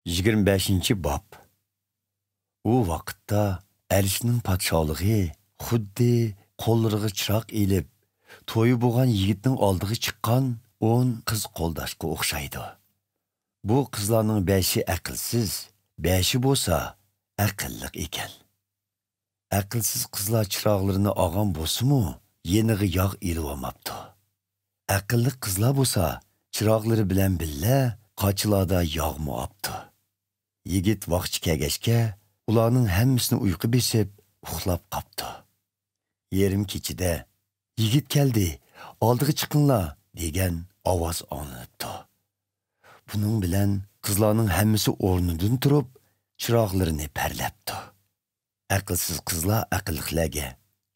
25 bob. U vaqtda Ərishning podshohligi xuddi qo'llariga chiroq elib, to'yi bo'lgan yigitning oldiga chiqqan 10 qiz qo'ldashga o'xshaydi. Bu qizlarning 5i aqlsiz, 5i bo'lsa aqlliq ekan. Aqlsiz qizlar chiroqlarini olgan bo'lsa-mu, yeniga yog' elib olmabdi. Aqlli qizlar bo'lsa, chiroqlari bilan billa qochilarda yog'mi olibdi. Yigit vaqti kelgachga ularning hammasini uyqu besib, uxlab qopdi. Yerim kechida yigit keldi, oldiga chiqinglar degan ovoz olinibdi. Buning bilan qizlarning hammasi o'rnidan turib, chiroqlarini parlabdi. Aqlsiz qizlar aqllilarga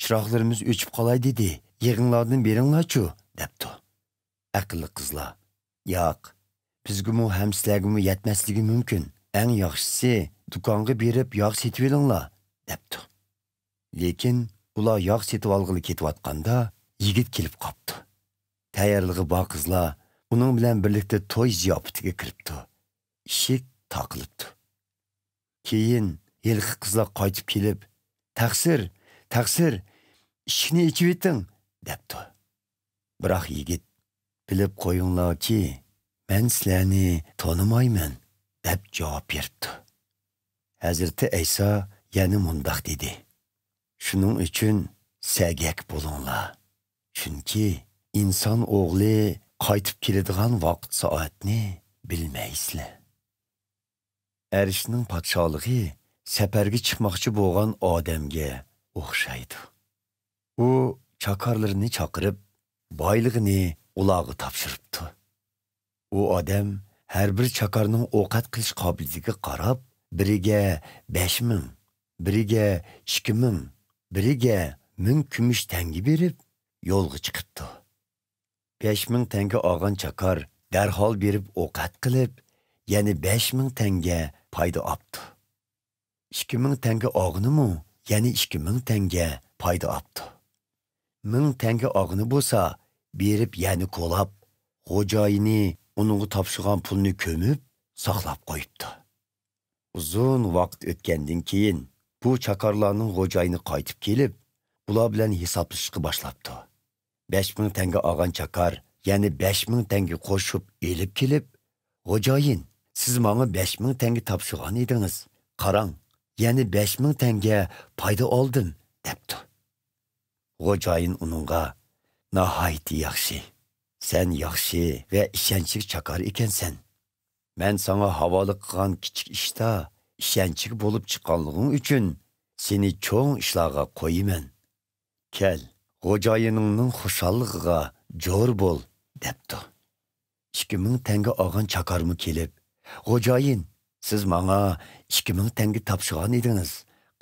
chiroqlarimiz o'chib qolay dedi, yig'inglardan beringlar-chu, debdi. Aqlli qizlar, yo'q, bizga ham sizlarga yetmasligi mumkin. Eng yaxshisi do'konga berib yog' setib olinglar, debdi. Lekin ular yog' setib olg'ili ketayotganda yigit kelib qopti. Tayyorligi bor qizlar uning bilan birlikda to'y ziyofatiga kiribdi. Eshik taqilibdi. Keyin yilqi qizlar qaytib kelib, "Taqsir, ishni ichib eting", debdi. Biroq yigit, "Bilib qo'yinglar-ki, men sizlarni tonimayman", deb javob berdi. Hazrati Ayso yana mundaq dedi: "Shuning uchun sagak bo'linglar. Chunki inson o'g'li qaytib keladigan vaqt soatni bilmaysizlar." Ərishning podshohligi safarga chiqmoqchi bo'lgan odamga o'xshaydi. U chakorlarini chaqirib, boyligini ularga topshiribdi. U odam har bir chakorning ovqat qilish qobiliyatiga qarab, biriga 5000, biriga 2000, biriga 1000 kumush tanga berib, yo'lga chiqibdi. 5000 tanga olgan chakor darhol berib ovqat qilib, yana 5000 tanga foyda olibdi. 2000 tanga olg'ini-mu, yana 2000 tanga foyda olibdi. 1000 tanga olg'ini bo'lsa, berib yana qo'lab, xo'jayini uningga topshirgan pulni ko'mib, saqlab qo'yibdi. Uzun vaqt o'tgandan keyin bu chakorlarning xo'jayini qaytib kelib, ular bilan hisoblashishga boshlabdi. 5000 tanga olgan chakor yana 5000 tanga qo'shib elib kelib, "Xo'jayin, siz menga 5000 tanga topshirgan edingiz. Qarang, yana 5000 tanga foyda oldim", debdi. Xo'jayin uningga, "Nihoyat yaxshi. Sen yaxshi va ishonchli chakor ekansan. Men sana havola qilgan kichik ishda ishonchli bo'lib chiqqanliging uchun seni cho'ng ishlarga qo'yaman. Kel, xo'jayiningning xushalligiga jo'r bo'l", debdi. 2000 tanga olgan chakormi kelib, "Xo'jayin, siz menga 2000 tanga topshirgan edingiz.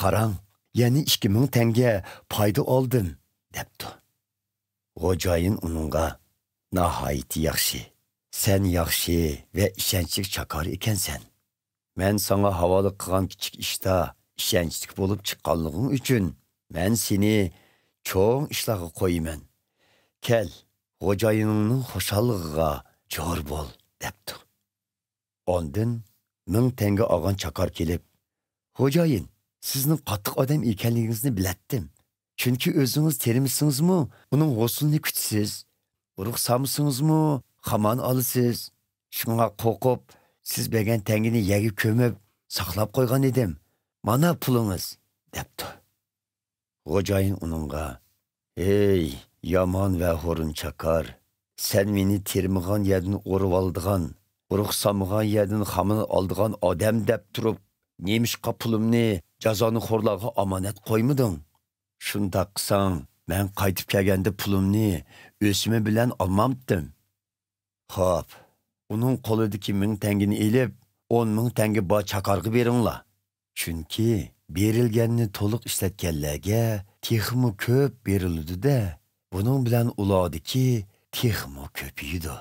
Qarang, yana 2000 tanga foyda oldim", debdi. Xo'jayin uningga, "Nihoyat yaxshi. Sen yaxshi va ishonchli chakor ekansan. Men sana havola qilgan kichik ishda ishonchli bo'lib chiqqanliging uchun men seni cho'ng ishlarga qo'yaman. Kel, xo'jayiningning xushalligiga jo'r bo'l", debdi. Ondan 1000 tanga olgan chakor kelib, "Xo'jayin, sizning qattiq odam ekanligingizni bilatdim. Chunki o'zingiz termisingizmi, uning g'uslini kutasiz. Ruxsamsingizmi, xamon olasiz. Shunga qo'rqib, siz bergan tangini yegib ko'mib, saqlab qo'ygan edim. Mana pulingiz", debdi. Xo'jayin uningga, "Ey, yomon va xo'rin chakor, sen meni termigan yerdan o'rib oldigan, ruxsamagan yerdan xamon oldigan odam deb turib, nemishqa pulimni jazoni xo'rlarga omonat qo'ymiding? Shundaq qilsang, men qaytib kelganda pulimni o'simi bilan olmamdim. Xo'p, uning qo'lidagi 1000 tangini elib, 10 000 tanga bor chakorga beringlar. Chunki berilganni to'liq ishlatganlarga texmi ko'p beriladi-da, buning bilan ulardiki texmi ko'paydi.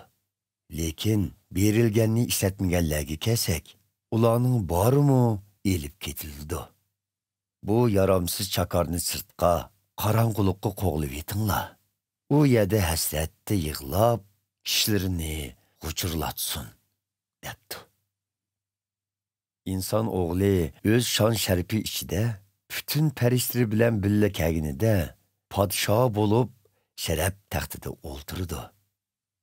Lekin berilganni ishlatmaganlarga kelsak, ularning borimi elib ketildi. Bu yaramsiz chakorni sirtqa, qorong'ulikqa qo'g'lib etinglar. U yerda hasratda yig'lab, kishilarini g'uchurlatsin", debdi. inson o'g'li o'z shon sharifi ichida butun farishtalar bilan birga kelganida podsho bo'lib sharaf taxtida o'ltirdi.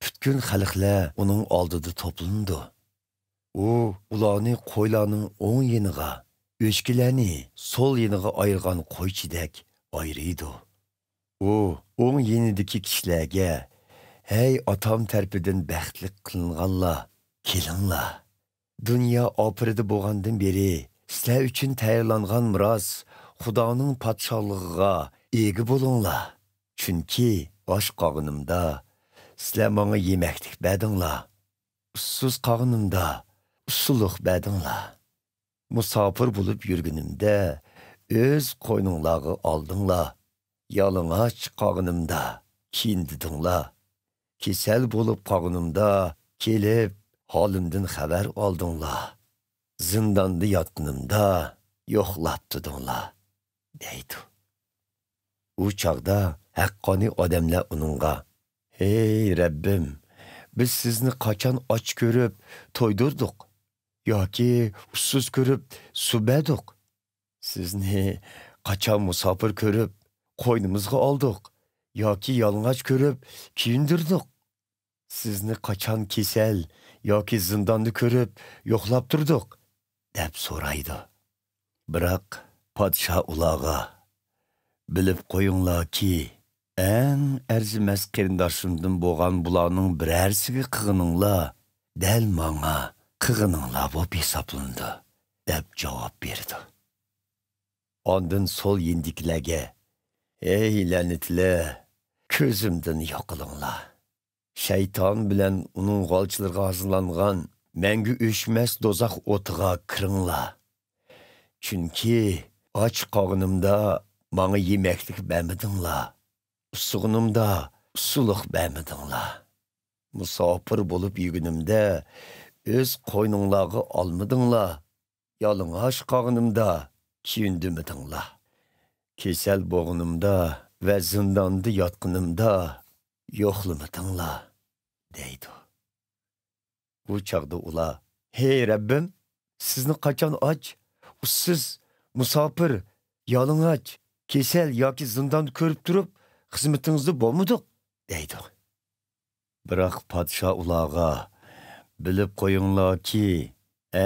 Butkun xalqlar uning oldida to'plandi. U ularni qo'ylarning o'ng yeniga, o'chkilarni so'l yeniga ayirgan qo'ychidek ayrıydı. U o'ng yenidagi kishilarga: "Hey otam tarafidan baxtli qilinganlar, kelinglar. Dünya opirida bo'lgandan beri sizlar uchun tayyorlangan miros Xudoning podshohligiga ega bo'linglar. Chunki osh qog'inimda sizlar menga yemaklik berdinglar. Ussiz qog'inimda usulliq berdinglar. Musofir bo'lib yurganimda o'z qo'yninglarga oldinglar. Yalang'och qog'inimda kiyindidinglar. Kesal bo'lib qog'inimda kelib holimdan xabar oldinglar. Zindonda yotganimda yo'qlatdinglar" deydi. U chaqda haqqoniy odamlar uningga: "Hey Rabbim, biz sizni qachon och ko'rib to'ydirdik yoki ussiz ko'rib subadik? Sizni qachon musofir ko'rib qo'ynimizga oldik yoki yalang'och ko'rib kiyindirdik? Sizni qachon kesal yoki zindonda ko'rib yo'qlab turdik?" deb so'raydi. Biroq podsho ularga: "Bilib qo'yinglarki, eng arzimas qarindoshimdan bo'lgan bularning birarsiga qilganinglar dal menga qilganinglar bo'lib hisoblandi" deb javob berdi. Ondan so'l yendiklarga: "Ey la'natlar, ko'zimdan yo'qilinglar. Shayton bilan uning g'olchilariga hazırlangan mangu o'chmas do'zax o'tiga kiringlar. Chunki och qog'inimda menga yemaklik bermadinglar. Usig'inimda usulliq bermadinglar. Musofir bo'lib yurganimda o'z qo'yninglarga olmadinglar. Yalang'och qog'inimda kiyindirmadinglar. Kesal bo'lganimda va zindonda yotganimda yo'qlamadinglar" deydi. Bu chaqda ular: "Hey Rabbim, sizni qachon och, ussiz, musofir, yalang'och, kesal yoki zindonda ko'rib turib xizmatingizda bo'lmadik" deydi. Biroq podsho ularga: "Bilib qo'yinglarki,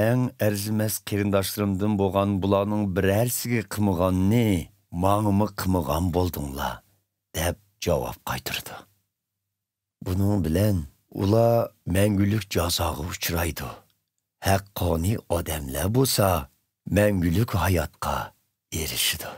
eng arzimas qarindoshlarimdan bo'lgan bularning birarsiga qilmaganni menga qilmagan bo'ldinglar" deb javob qaytardi. Buning bilan ular mangulik jazoga uchraydi. Haqqoniy odamlar bo'lsa mangulik hayotga erishidi.